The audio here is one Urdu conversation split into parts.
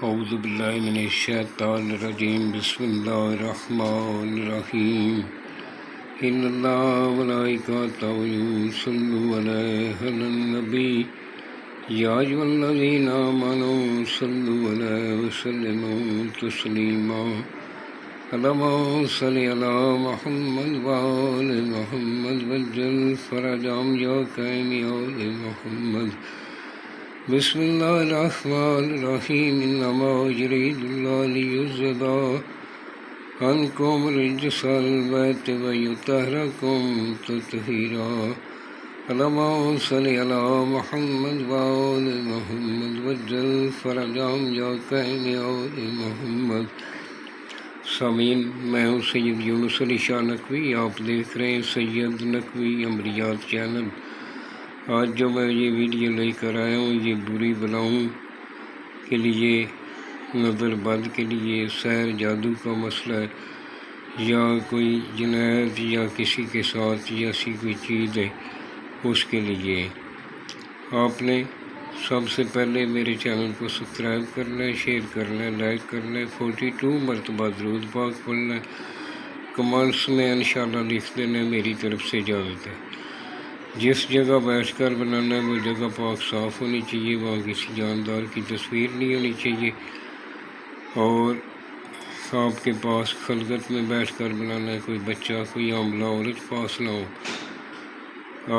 اعوذ باللہ من الشیطان الرجیم بسم اللہ الرحمن الرحیم ان اللہ وملائکتہ یصلون علی النبی یا ایھا الذین آمنوا صلوا علیہ وسلموا تسلیما اللہم صل علی محمد وآل محمد وعجل فرجهم یا کریم یا آل محمد بسم اللہ الرحمن الرحیم انما یرید اللہ لیذھب عنکم رجس البیت ویطہرکم تطہیرا اللہم صل علی محمد وآل محمد وعجل فرجهم یا کریم یا آل محمد۔ سامعین، میں ہوں سید یونس علی شاہ نقوی، آپ دیکھ رہے ہیں سید نقوی امریات چینل۔ آج جو میں یہ ویڈیو لے کر آیا ہوں، یہ بری بلاؤں کے لیے، نظر بد کے لیے، سحر جادو کا مسئلہ ہے، یا کوئی جنایت یا کسی کے ساتھ ایسی کوئی چیز ہے اس کے لیے۔ آپ نے سب سے پہلے میرے چینل کو سبسکرائب کرنا ہے، شیئر کرنا ہے، لائک کرنا ہے، 42 مرتبہ درود پاک پڑھنا ہے، کمنٹس میں انشاءاللہ لکھ دینا ہے، میری طرف سے اجازت ہے۔ جس جگہ بیٹھ کر بنانا ہے وہ جگہ پاک صاف ہونی چاہیے، وہاں کسی جاندار کی تصویر نہیں ہونی چاہیے، اور آپ کے پاس خلوت میں بیٹھ کر بنانا ہے، کوئی بچہ، کوئی حاملہ عورت پاس نہ ہو۔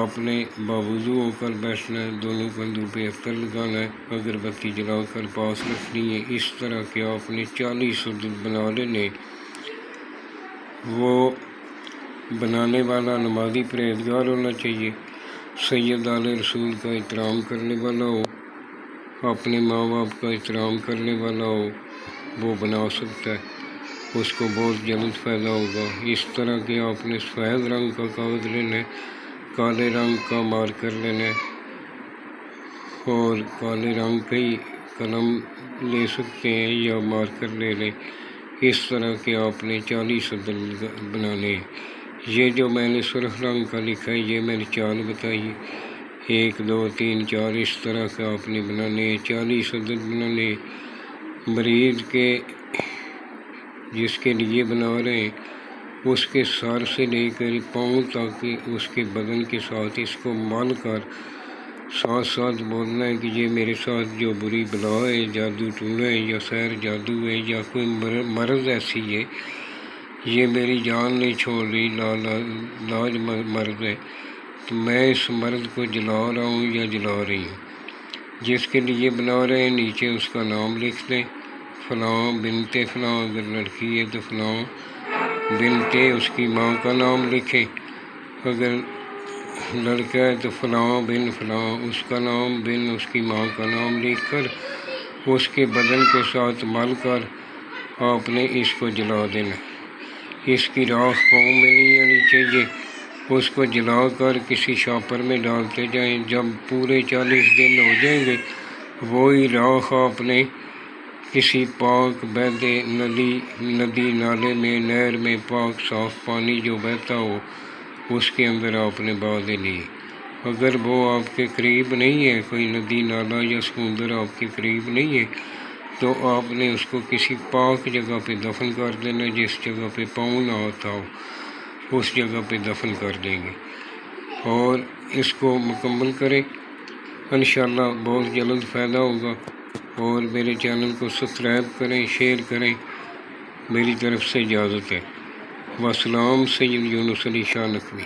آپ نے باوضو ہو کر بیٹھنا ہے، دونوں کندھوں پہ عطر لگانا ہے، اگربتی جلا کر پاس رکھنی ہے۔ اس طرح کے آپ نے 40 عدد بنا لینے۔ وہ بنانے والا نمازی پرہیزگار ہونا چاہیے، سید آل رسول کا احترام کرنے والا ہو، اپنے ماں باپ کا احترام کرنے والا ہو، وہ بنا سکتا ہے، اس کو بہت جلد فائدہ ہوگا۔ اس طرح کے آپ نے سفید رنگ کا کاغذ لینا ہے، کالے رنگ کا مارکر لینا ہے، اور کالے رنگ کا ہی قلم لے سکتے ہیں یا مارکر لے لیں۔ اس طرح کے آپ نے 40 عدد بنانے ہیں۔ یہ جو میں نے سرخ رنگ کا لکھا ہے، یہ میں نے چال بتائی ہے، 1 2 3 4 اس طرح کا آپ نے بنانے ہیں، 40 عدد بنانے ہیں۔ مریض کے جس کے لیے بنا رہے ہیں، اس کے سر سے لے کر پاؤں تک اس کے بدن کے ساتھ اس کو مل کر ساتھ ساتھ بولنا ہے کہ یہ میرے ساتھ جو بری بلا ہے، جادو ٹونا ہے، یا سحر جادو ہے، یا کوئی مرض ایسی ہے، یہ میری جان نہیں چھوڑ رہی، لاج مرض ہے، تو میں اس مرض کو جلا رہا ہوں یا جلا رہی ہوں۔ جس کے لیے بنا رہے ہیں، نیچے اس کا نام لکھ دیں، فلاں بنت فلاں، اگر لڑکی ہے تو فلاں بنت اس کی ماں کا نام لکھیں، اگر لڑکا ہے تو فلاں بن فلاں اس کا نام، بن اس کی ماں کا نام لکھ کر اس کے بدن کے ساتھ مل کر آپ نے اس کو جلا دینا۔ اس کی راکھ پاؤں میں نہیں آنی چاہیے، اس کو جلا کر کسی شاپر میں ڈالتے جائیں۔ جب پورے 40 دن ہو جائیں گے، وہی راکھ آپ نے کسی پاک بہتے ندی نالے میں، نہر میں، پاک صاف پانی جو بہتا ہو اس کے اندر آپ نے بہا دینی ہے۔ اگر وہ آپ کے قریب نہیں ہے، کوئی ندی نالا یا سمندر آپ کے قریب نہیں ہے، تو آپ نے اس کو کسی پاک جگہ پہ دفن کر دینا، جس جگہ پہ پاؤں نہ ہوتا ہو اس جگہ پہ دفن کر دیں گے، اور اس کو مکمل کریں، انشاءاللہ بہت جلد فائدہ ہوگا۔ اور میرے چینل کو سبسکرائب کریں، شیئر کریں، میری طرف سے اجازت ہے۔ والسلام، سید یونس علی شاہ نقوی۔